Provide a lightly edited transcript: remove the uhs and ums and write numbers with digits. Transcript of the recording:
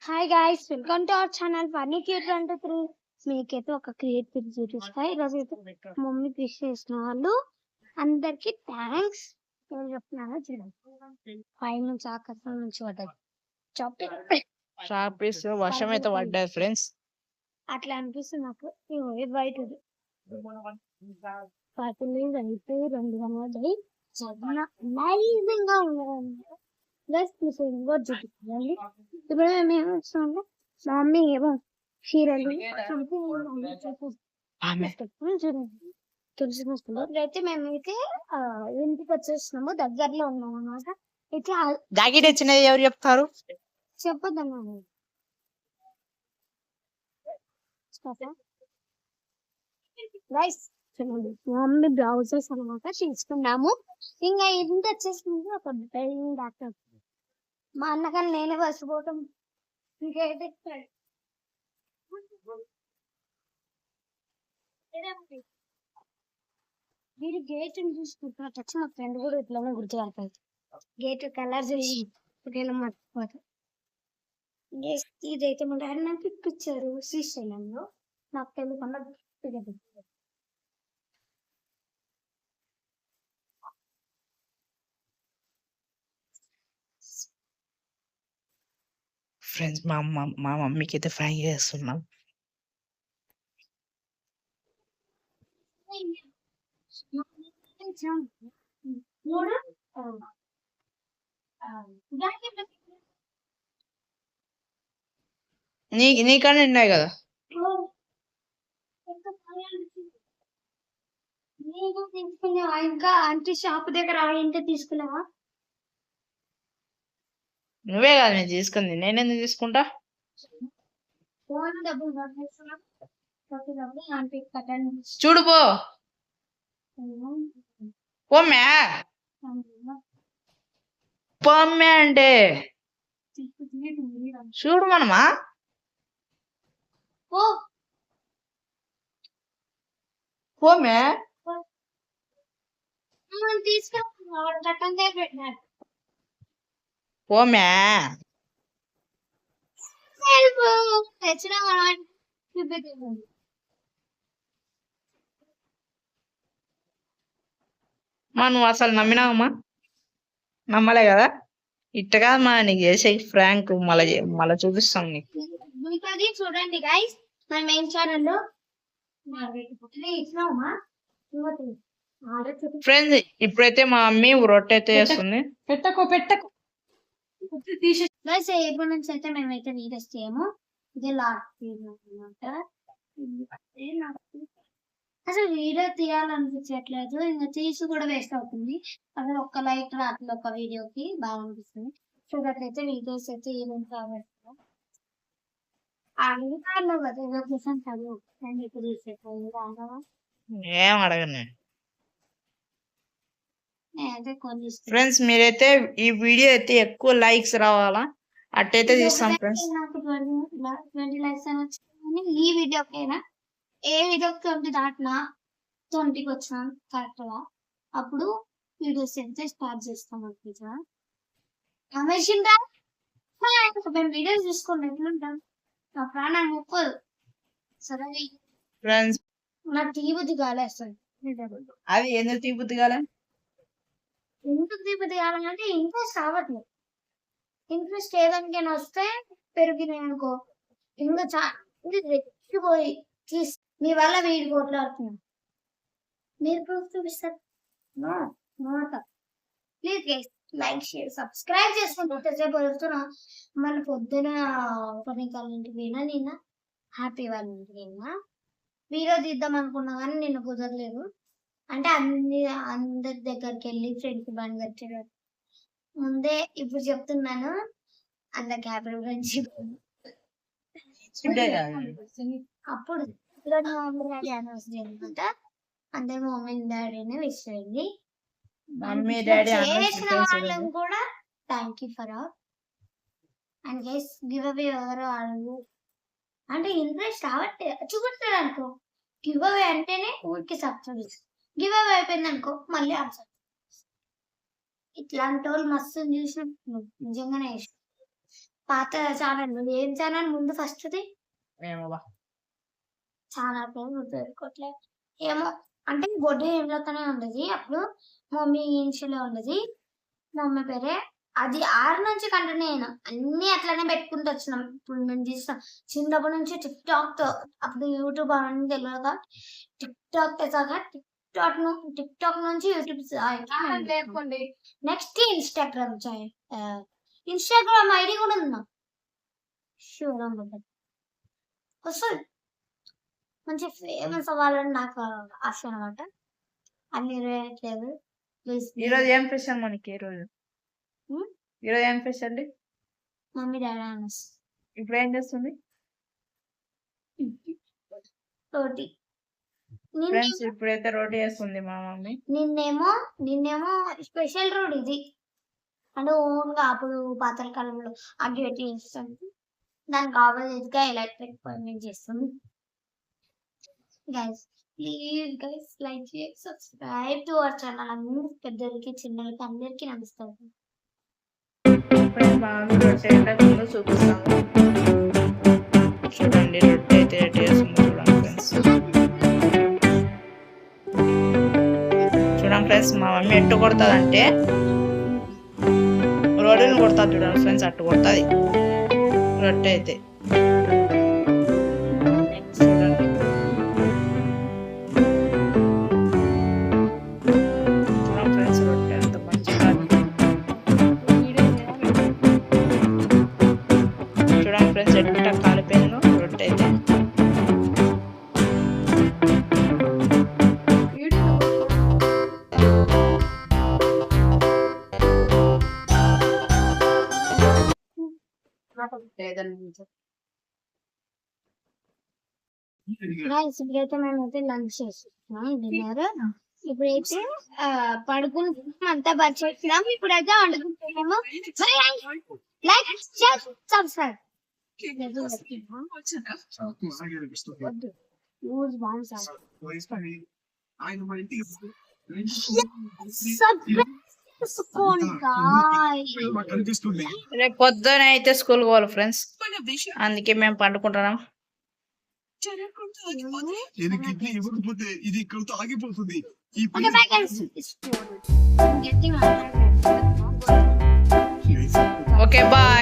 Hi guys, welcome to our channel funny cute 23. మీకైతే ఒక create pick చూపిస్తా. ఈరోజు అయితే మమ్మీ ఫిష్ చేసిన వాళ్ళు అందరికి థ్యాంక్స్. ఏం చెప్తున్నారో చూడండి. పై నుంచి ఆకాశం నుంచి పడ్డది చాపేసి వర్షం అయితే పడ్డది ఫ్రెండ్స్. అట్లా అనిపిస్తుంది నాకు. బయట పట్టులు రైతు 2 పడ్డాయి. చాలా అమేజింగ్ గా ఉన్నాయి. చూపిస్తుంది. ఇప్పుడు మేము ఏమొస్తుంటే మా మమ్మీ ఏమో చీరలు తెలుసుకొస్తున్నాం. ఇప్పుడైతే మేమైతే ఇంటికి వచ్చేస్తున్నాము, దగ్గరలో ఉన్నాం అన్నమాట. అయితే జాకెట్ వచ్చినది ఎవరు చెప్తారు? చెప్పొద్దమ్మా. మా మమ్మీ బ్లౌజెస్ అనమాట తీసుకున్నాము. ఇంకా ఇంటి వచ్చేసింది ఒక ట్రైనింగ్ డాక్టర్. మా అన్నకన్నా నేనే వసిపోవటం. ఇంకైతే వీడి గేట్ చూసుకుంటున్నా వచ్చి మా ఫ్రెండ్ కూడా ఇట్లానే గుర్తుపడతాడు. గేట్ కలర్ చేసి ఒకవేళ మర్చిపోతాడు. ఇదైతే మా డాడీ నాకు ఇప్పించారు శ్రీశైలంలో. నాకు తెలియకుండా ఫ్రెండ్స్ మా మమ్మీకి అయితే ఫ్రై చేస్తున్నాం. నీకన్నా ఉన్నాయి కదా. తీసుకున్నావా? ఇంకా అంటే షాప్ దగ్గర ఇంత తీసుకున్నావా? నువ్వే కదా నేను తీసుకుంది, నేనెందుకు తీసుకుంటా? చూడు పోమ్మే పోమ్మే అంటే చూడు మనమా పోమ్మే పోమ్మే నువ్వు అసలు నమ్మినావమ్మా? నమ్మలే కదా. ఇట్టగా మా నీకు చేసే ఫ్రాంక్ మళ్ళీ చూపిస్తాం నీకు. చూడండి గైస్, మన మెయిన్ ఛానల్లో ఫ్రెండ్స్ ఇప్పుడైతే మా మమ్మీ రొట్టె అయితే చేస్తుంది. పెట్టకు ఎప్పటి నుంచి అయితే మేమైతే వీడియోస్ చేయము. ఇదే లాస్ట్ అనమాట. అసలు వీడియో తీయాలనిపించట్లేదు, ఇంకా తీసి కూడా వేస్ట్ అవుతుంది. అసలు ఒక్క లైక్ రాత్రి ఒక వీడియోకి బాగా అనిపిస్తుంది. సో అట్లయితే వీడియోస్ అయితే ఈవెంట్ కాబట్టి ఏం అడగను. ఫ్రెండ్స్ మీరైతే ఈ వీడియో అయితే ఎక్కువ లైక్స్ రావాలా, అట్టయితే తీస్తాం ఫ్రెండ్స్. నాకు 20 లైక్స్ అని వచ్చింది. ఈ వీడియోకైనా ఏ వీడియోకి 20 దాటినా 20కి వచ్చినా కరెక్ట్ గా అప్పుడు వీడియోస్ అయితే స్టార్ట్ చేస్తాం అనుకుంటా. అమేజింగ్ మేము వీడియోస్ చూసుకోండి ఎట్లుంటాం. నా ప్రాణం ముప్పదు. సరే ఫ్రెండ్స్ నా తీబుద్ధి కాలేస్తుంది. అది ఎందుకు తీబుద్ధి కాలే? ఎందుకు తీబుద్ధి కావాలంటే ఇంట్రెస్ట్ రావట్లేదు. ఇంట్రెస్ట్ ఏదానికైనా వస్తే పెరిగినాయి అనుకో ఇంకా రెచ్చిపోయి మీ వల్ల వీడి కొట్లాడుతున్నాం. మీరు ప్రూఫ్ చూపిస్తారు. Please guys like share subscribe చేసుకుంటూ ఎంతసేపు వస్తున్నా. మన పొద్దున పనికాల ఇంటికి పోయినా, నిన్న హ్యాపీ వాళ్ళ ఇంటికి పోయినా వీడియో తీద్దాం అనుకున్నా కానీ నిన్న కుదరలేదు. అంటే అందరి దగ్గరికి వెళ్ళి ఫ్రెండ్స్ బండి కట్టారు ముందే. ఇప్పుడు చెప్తున్నాను అందరికి హ్యాపీ ఫ్రెండ్షిప్. అప్పుడు యానివర్సరీ అనమాట. అంటే మమ్మీ డాడీని విష్ చేయండి. చేసిన వాళ్ళని కూడా thank you for all. And guys give away ఎవరో అడుగు అంటే ఇంట్రెస్ట్ రావట్లే చూపిస్తాడు అనుకో. గివ్ అవే అంటేనే ఊరికి సబ్స్క్రైబ్. గివ్ అవే అయిపోయింది అనుకో మళ్ళీ అన్సబ్స్క్రైబ్. ఇట్లాంటి వాళ్ళు మస్తు చూసిన నిజంగానే ఇష్టం. పాత ఛానల్ ఏం ఛానల్ ముందు ఫస్ట్ది ఏమో ఛానల్ పేరు గుర్తుపెట్టుకోవట్లే. ఏమో అంటే బొడ్డు ఏమిలోనే ఉండదు. అప్పుడు మమ్మీ ఇన్షియలో ఉండదు. మమ్మీ పేరే అది 6 నుంచి కంటిన్యూ అయినా అన్ని అట్లనే పెట్టుకుంటూ వచ్చినాం. ఇప్పుడు మేము చూస్తాం చిన్నప్పటి నుంచి టిక్ టాక్ తో, అప్పుడు యూట్యూబ్ అవన్నీ తెలియదు. టిక్ టాక్ తెసాక టిక్ టాక్ నుంచి YouTube next Instagram Instagram ID కూడా ఉంది నాకు. షూర్ వస్తుంది. మంచి ఫేమస్ అవ్వాలని నాకు ఆశ అనమాట. అన్ని లేదు. ఈరోజు ఏం స్పెషల్ మనకి ఈరోజు ఏం స్పెషల్ అండి? మమ్మీ డాడీ అనస్ ఇప్పుడు ఏం చేస్తుంది రోటీ. ఫ్రెండ్స్? ఇప్పుడైతే రోటీ చేస్తుంది మా మమ్మీ. నిన్నేమో స్పెషల్ రోడ్ ఇది అంటే ఓన్ గా అప్పుడు పాతల కాలంలో అగ్గి పెట్టి చేస్తాను. దానికి కావాలిగా ఎలక్ట్రిక్ పర్మిట్ చేస్తుంది. గైస్ ప్లీజ్ గైస్ లైక్ చేయండి, సబ్స్క్రైబ్ టు అవర్ ఛానల్. అందరూ పెద్దలకి చిన్నలకి అందరికీ నమస్కారం. మా మమ్మీ రొట్టె అయితే ముందు చూపిస్తాము. చూడండి రొట్టె అయితే ఎట్లా చేస్తుందో చూడండి ఫ్రెండ్స్. చూడండి ఫ్రెండ్స్ మా మమ్మీ ఎట్టు కొడుతుంది అంటే రోడ్డుని కొడుతుంది. చూడండి ఫ్రెండ్స్ అట్టు కొడుతుంది రొట్టె అయితే. చూడండి చూడండి ఫ్రెండ్స్ రొట్టె ఎంత మంచిగా. చూడండి ఫ్రెండ్స్ ఎట్లా కాలిపోయిందో రొట్టె అయితే. గైస్ ఇప్పుడైతే మేమైతే లంచ్ చేస్తున్నాం, డిన్నర్. ఇప్పుడైతే పడుకుని అంతా పరిచేస్తున్నాం. ఇప్పుడైతే వండుకుంటున్నాము. Like share subscribe. రేపు పొద్దున అయితే స్కూల్ పోవాలి ఫ్రెండ్స్, అందుకే మేము పండుకుంటున్నాం. ఇది ఇక్కడితో ఆగిపోతుంది. Okay bye.